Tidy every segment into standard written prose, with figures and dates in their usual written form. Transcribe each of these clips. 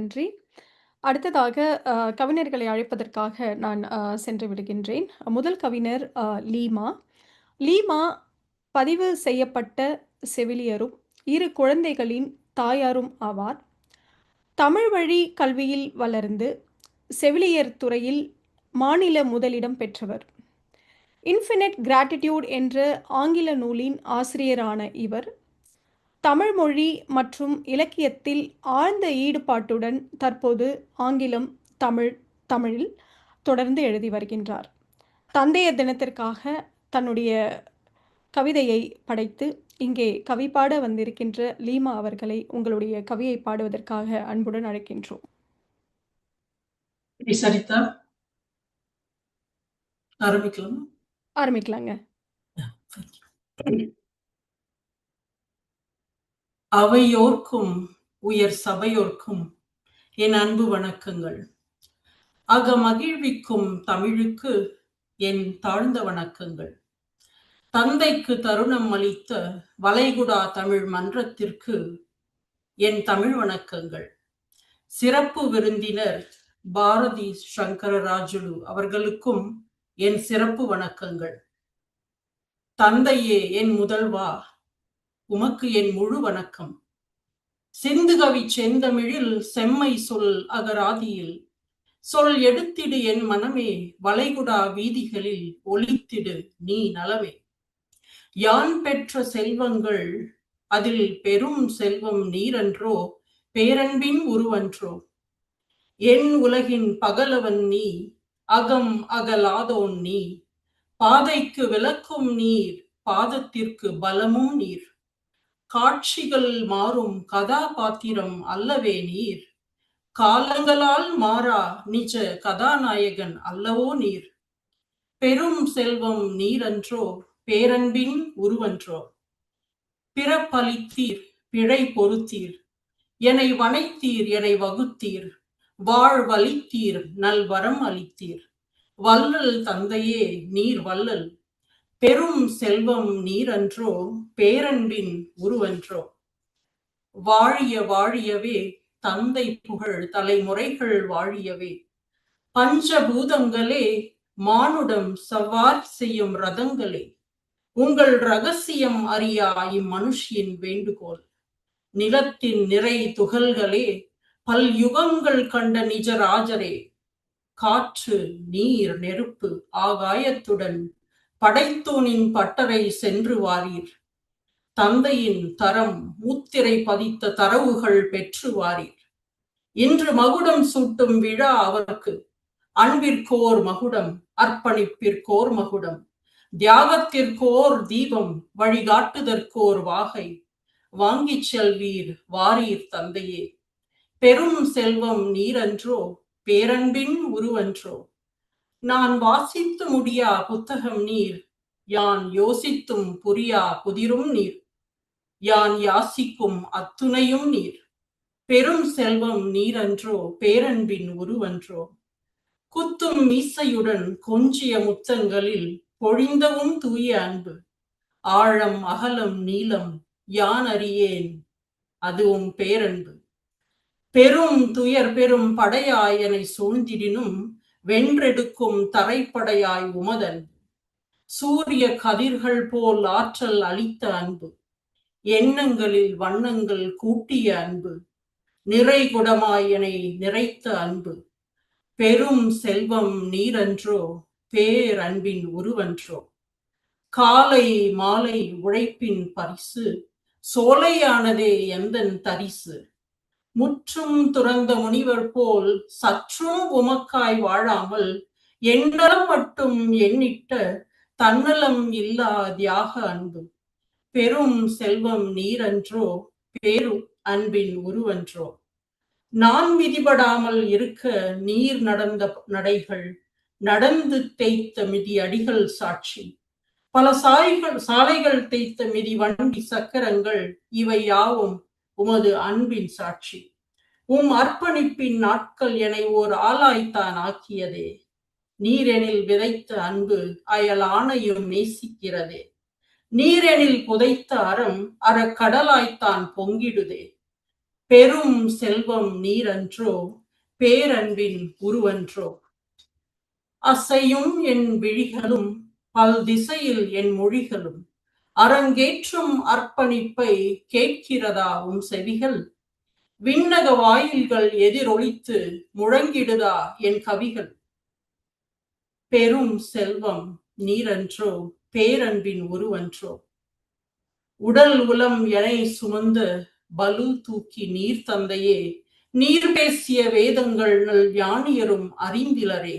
நன்றி. அடுத்ததாக கவிஞர்களை அழைப்பதற்காக நான் சென்று விடுகின்றேன். முதல் கவிஞர் லீமா. லீமா பதிவு செய்யப்பட்ட செவிலியரும், 2 குழந்தைகளின் தாயாரும் ஆவார். தமிழ் வழி கல்வியில் வளர்ந்து, செவிலியர் துறையில் மாநில முதலிடம் பெற்றவர். இன்ஃபினிட் கிராட்டிட்யூட் என்ற ஆங்கில நூலின் ஆசிரியரான இவர், தமிழ் மொழி மற்றும் இலக்கியத்தில் ஆழ்ந்த ஈடுபாட்டுடன் தற்போது ஆங்கிலம், தமிழில் தொடர்ந்து எழுதி வருகின்றார். தந்தையர் தினத்திற்காக தன்னுடைய கவிதையை படைத்து இங்கே கவி பாட வந்திருக்கின்ற லீமா அவர்களை உங்களுடைய கவியை பாடுவதற்காக அன்புடன் அழைக்கின்றோம். சரிதா, ஆரம்பிக்கலாங்க. அவையோர்க்கும் உயர் சபையோர்க்கும் என் அன்பு வணக்கங்கள். அகமகிழ்விக்கும் தமிழுக்கு என் தாழ்ந்த வணக்கங்கள். தந்தைக்கு தருணம் அளித்த வளைகுடா தமிழ் மன்றத்திற்கு என் தமிழ் வணக்கங்கள். சிறப்பு விருந்தினர் பாரதி சங்கரராஜுலு அவர்களுக்கும் என் சிறப்பு வணக்கங்கள். தந்தையே என் முதல்வா, உமக்கு என் முழு வணக்கம். சிந்துகவி செந்தமிழில் செம்மை சொல் அகராதியில் சொல் எடுத்திடு என் மனமே, வளைகுடா வீதிகளில் ஒலித்திடு நீ நலமே. யான் பெற்ற செல்வங்கள் அதில் பெரும் செல்வம் நீரன்றோ, பேரன்பின் உருவன்றோ. என் உலகின் பகலவன் நீ, அகம் அகலாதோன் நீ. பாதைக்கு விளக்கும் நீர், பாதத்திற்கு பலமும் நீர். காட்சிகள் மாறும் கதாபாத்திரம் அல்லவே நீர். காலங்களால் மாறா நிஜ கதாநாயகன் அல்லவோ நீர். பெரும் செல்வம் நீரன்றோ, பேரன்பின் உருவன்றோ. பிறப்பளித்தீர், பிழை பொறுத்தீர், என்னை வனைத்தீர், என்னை வகுத்தீர். வாழ்வளித்தீர், நல்வரம் அளித்தீர். வள்ளல் தந்தையே நீர் வள்ளல். பெரும் செல்வம் நீரன்றோ, பேரன்பின் உருவன்றோ. வாழிய வாழியவே தந்தை புகழ் தலைமுறைகள் வாழியவே. பஞ்சபூதங்களே மானுடம் சவாரி செய்யும் ரதங்களே, உங்கள் ரகசியம் அறியா இம்மனுஷியின் வேண்டுகோள். நிலத்தின் நிறை துகள்களே, பல் யுகங்கள் கண்ட நிஜராஜரே. காற்று நீர் நெருப்பு ஆகாயத்துடன் படைத்தோனின் பட்டறை சென்று வாரீர். தந்தையின் தரம் முத்திரை பதித்த தரவுகள் பெற்று வாரீர். இன்று மகுடம் சூட்டும் விழா அவருக்கு. அன்பிற்கோர் மகுடம், அர்ப்பணிப்பிற்கோர் மகுடம். தியாகத்திற்கோர் தீபம், வழிகாட்டுதற்கோர் வாகை. வாங்கிச் செல்வீர் வாரீர் தந்தையே. பெரும் செல்வம் நீரன்றோ, பேரன்பின் உருவன்றோ. நான் வாசித்து முடியா புத்தகம் நீர், யான் யோசித்தும் புரியா புதிரும் நீர். யான் யாசிக்கும் அத்துணையும் நீர். பெரும் செல்வம் நீரன்றோ, பேரன்பின் உருவன்றோ. குத்தும் மீசையுடன் கொஞ்சிய முத்தங்களில் பொழிந்தவும் தூய அன்பு. ஆழம் அகலம் நீளம் யான் அறியேன், அதுவும் பேரன்பு. பெரும் துயர் பெரும் படையாய் என சூழ்ந்திடினும் வென்றெடுக்கும் தரைப்படையாய் உமதன்பு. சூரிய கதிர்கள் போல் ஆற்றல் அளித்த அன்பு. எண்ணங்களில் வண்ணங்கள் கூட்டிய அன்பு. நிறைகுடமாய் என நிறைத்த அன்பு. பெரும் செல்வம் நீரன்றோ, பேரன்பின் உருவன்றோ. காலை மாலை உழைப்பின் பரிசு, சோலையானதே எந்தன் தரிசு. முற்றும் துறந்த முனிவர் போல் சற்றும் உமக்காய் வாழாமல், எண்ணலம் மட்டும் எண்ணிட்ட தன்னலம் இல்லா தியாக அன்பு. பெரும் செல்வம் நீரன்றோ, பேரு அன்பின் உருவன்றோ. நான் விதிபடாமல் இருக்க நீர் நடந்த நடைகள், நடந்து தேய்த்த மிதி அடிகள் சாட்சி. பல சாலைகள் தேய்த்த மிதி வண்டி சக்கரங்கள், இவை யாவும் உமது அன்பின் சாட்சி. அர்ப்பணிப்பின் நாட்கள் என ஓர் ஆளாய்த்தான் ஆக்கியதே. நீரெனில் விதைத்த அன்பு அயலானையும் நேசிக்கிறதே. நீரெனில் புதைத்த அறம் அறக்கடலாய்த்தான் பொங்கிடுதே. பெரும் செல்வம் நீரன்றோ பேரன்பின் உருவன்றோ. அசையும் என் விழிகளும் பல் திசையில் என் மொழிகளும் அரங்கேற்றும் அர்ப்பணிப்பை கேட்கிறதா உன் செவிகள். விண்ணக வாயில்கள் எதிரொலித்து முழங்கிடுதா என் கவிகள். பெரும் செல்வம் நீரன்றோ பேரன்பின் உருவன்றோ. உடல் உளம் எனை சுமந்த பலு தூக்கி நீர் தந்தையே, நீர் பேசிய வேதங்கள் நல் ஞானியரும் அறிந்திலரே.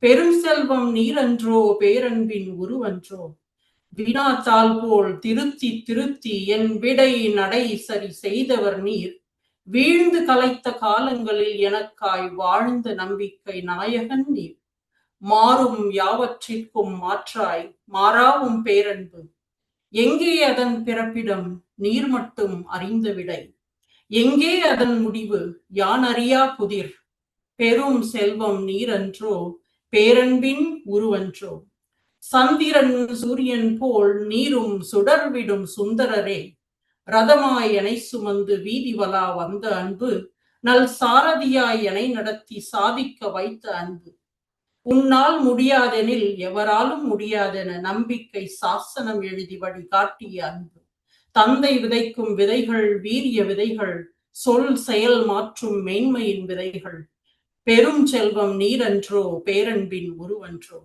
பெரும் செல்வம் நீரன்றோ பேரன்பின் உருவன்றோ. வினாத்தாள் போல் திருத்தி திருத்தி என் விடை நடை சரி செய்தவர் நீர். வீழ்ந்து கலைத்த காலங்களில் எனக்காய் வாழ்ந்த நம்பிக்கை நாயகன் நீர். மாறும் யாவற்றிற்கும் மாற்றாய் மாறாவும் பேரன்பு. எங்கே அதன் பிறப்பிடம் நீர் மட்டும் அறிந்த விடை. எங்கே அதன் முடிவு யான் அறியா புதிர். பெரும் செல்வம் நீரன்றோ பேரன்பின் உருவன்றோ. சந்திரன் சூரியன் போல் நீரும் சுடர்விடும் சுந்தரரே. ரதமாய் எனை சுமந்து வீதி வலா வந்த அன்பு. நல் சாரதியாய் எனை நடத்தி சாதிக்க வைத்த அன்பு. உன்னால் முடியாதெனில் எவராலும் முடியாதென நம்பிக்கை சாசனம் எழுதி வழி காட்டிய அன்பு. தந்தை விதைக்கும் விதைகள் வீரிய விதைகள். சொல் செயல் மாற்றும் மேன்மையின் விதைகள். பெரும் செல்வம் நீரன்றோ பேரன்பின் உருவன்றோ.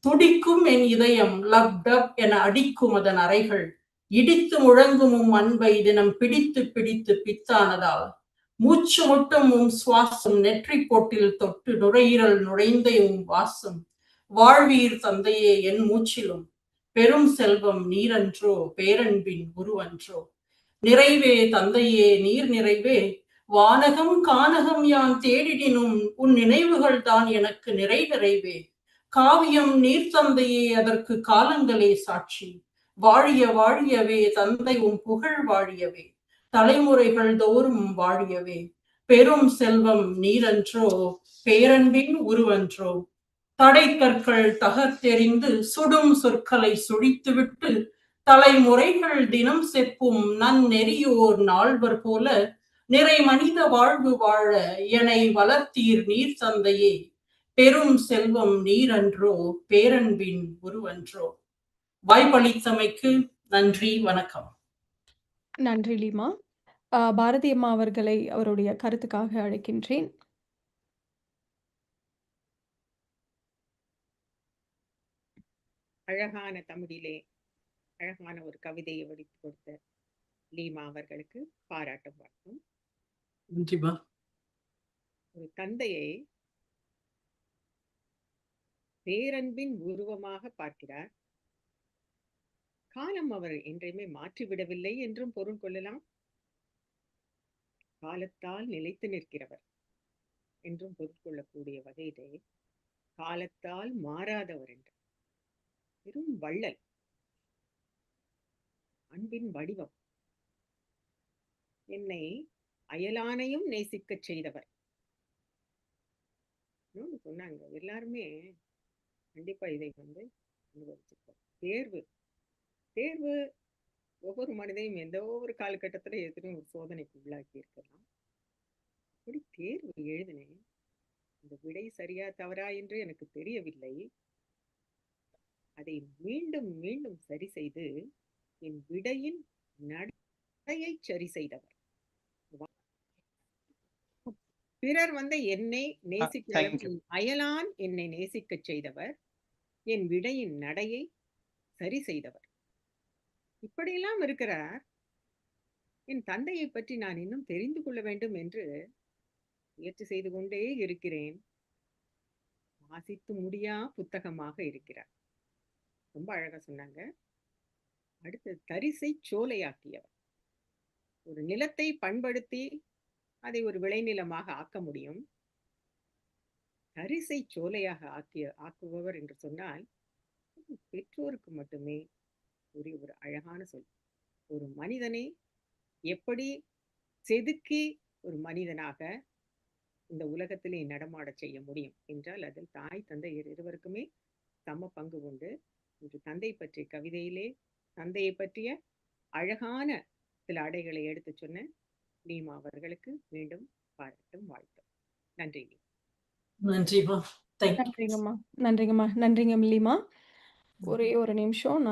துடிக்கும் என் இதயம் லப் டப் என அடிக்கும் அதன் அறைகள். இடித்து முழங்கும் அன்பை தினம் பிடித்து பிடித்து பித்தானதால். மூச்சு முட்டும் சுவாசம் நெற்றி போட்டில் தொட்டு நுரையீரல் நுழைந்த வாசம். வாழ்வீர் தந்தையே என் மூச்சிலும். பெரும் செல்வம் நீரன்றோ பேரன்பின் உருவன்றோ. நிறைவே தந்தையே நீர் நிறைவே. வானகம் கானகம் யான் தேடிடினும் உன் நினைவுகள் தான் எனக்கு நிறைவே. காவியம் நீர் தந்தையே அதற்கு காலங்களே சாட்சி. வாழிய வாழியவே தந்தை உன் புகழ் வாழியவே. தலைமுறைகள் தோறும் வாழியவே. பெரும் செல்வம் நீரன்றோ பேரன்பின் உருவன்றோ. தடை கற்கள் தகர்த்தெறிந்து சுடும் சொற்களை சுழித்துவிட்டு தலைமுறைகள் தினம் செப்பும் நன்னெறியோர் நால்வர் போல நிறை மனித வாழ்வு வாழ எனை வளர்த்தீர் நீர் தந்தையே. பெரும் செல்வம் நீரன்றோ பேரன்பின் உருவன்றோ. வாய்ப்பளித்தமைக்கு நன்றி, வணக்கம். நன்றி லீமா. பாரதி அம்மா அவர்களை அவருடைய கருத்துக்காக அழைக்கின்றேன். அழகான தமிழிலே அழகான ஒரு கவிதையை வடித்து கொடுத்த லீமா அவர்களுக்கு பாராட்டும் வாழ்த்தும். ஒரு தந்தையை பேரன்பின் உருவமாக பார்க்கிறார். காலம் அவர் என்றையுமே மாற்றிவிடவில்லை என்றும் பொருள் கொள்ளலாம். காலத்தால் நிலைத்து நிற்கிறவர் என்றும் பொருள் கொள்ளக்கூடிய வகையிலே காலத்தால் மாறாதவர் என்று பெரும் வள்ளல், அன்பின் வடிவம், என்னை அயலானையும் நேசிக்கச் செய்தவர் சொன்னாங்க. எல்லாருமே கண்டிப்பா இதை அனுபவிச்சிருக்கோம். தேர்வு ஒவ்வொரு மனிதையும் எந்த ஒரு காலகட்டத்துல எதிரும் ஒரு சோதனைக்கு உள்ளாக்கி இருக்கலாம். அப்படி தேர்வு எழுதினேன். இந்த விடை சரியா தவறா என்று எனக்கு தெரியவில்லை. அதை மீண்டும் மீண்டும் சரி செய்து என் விடையின் நடையை சரி செய்தவர். பிறர் என்னை நேசிக்க, அயலான் என்னை நேசிக்க செய்தவர், என் விடையின் நடையை சரி செய்தவர். இப்படியெல்லாம் இருக்கிறார். என் தந்தையை பற்றி நான் இன்னும் தெரிந்து கொள்ள வேண்டும் என்று முயற்சி செய்து கொண்டே இருக்கிறேன். வாசித்து முடியா புத்தகமாக இருக்கிறார். ரொம்ப அழகா சொன்னாங்க. அடுத்து தரிசை சோலையாக்கியவர். ஒரு நிலத்தை பண்படுத்தி அதை ஒரு விளைநிலமாக ஆக்க முடியும். தரிசை சோலையாக ஆக்குபவர் என்று சொன்னால் பெற்றோருக்கு மட்டுமே ஒரு அழகான சொல். ஒரு மனிதனை எப்படி செதுக்கி ஒரு மனிதனாக இந்த உலகத்திலே நடமாட செய்ய முடியும் என்றால் அதில் தாய் தந்தை இருவருக்குமே சம பங்கு உண்டு. இன்று தந்தை பற்றிய கவிதையிலே தந்தையை பற்றிய அழகான சில அடைகளை எடுத்து சொன்ன நீமா அவர்களுக்கு மீண்டும் பாராட்டும் வாழ்த்தும். நன்றி. நன்றிமா. தேங்க்யூ. நன்றிங்கம்மா. நன்றிங்கம்மா. நன்றிங்க மில்லிமா. ஒரே ஒரு நிமிஷம்.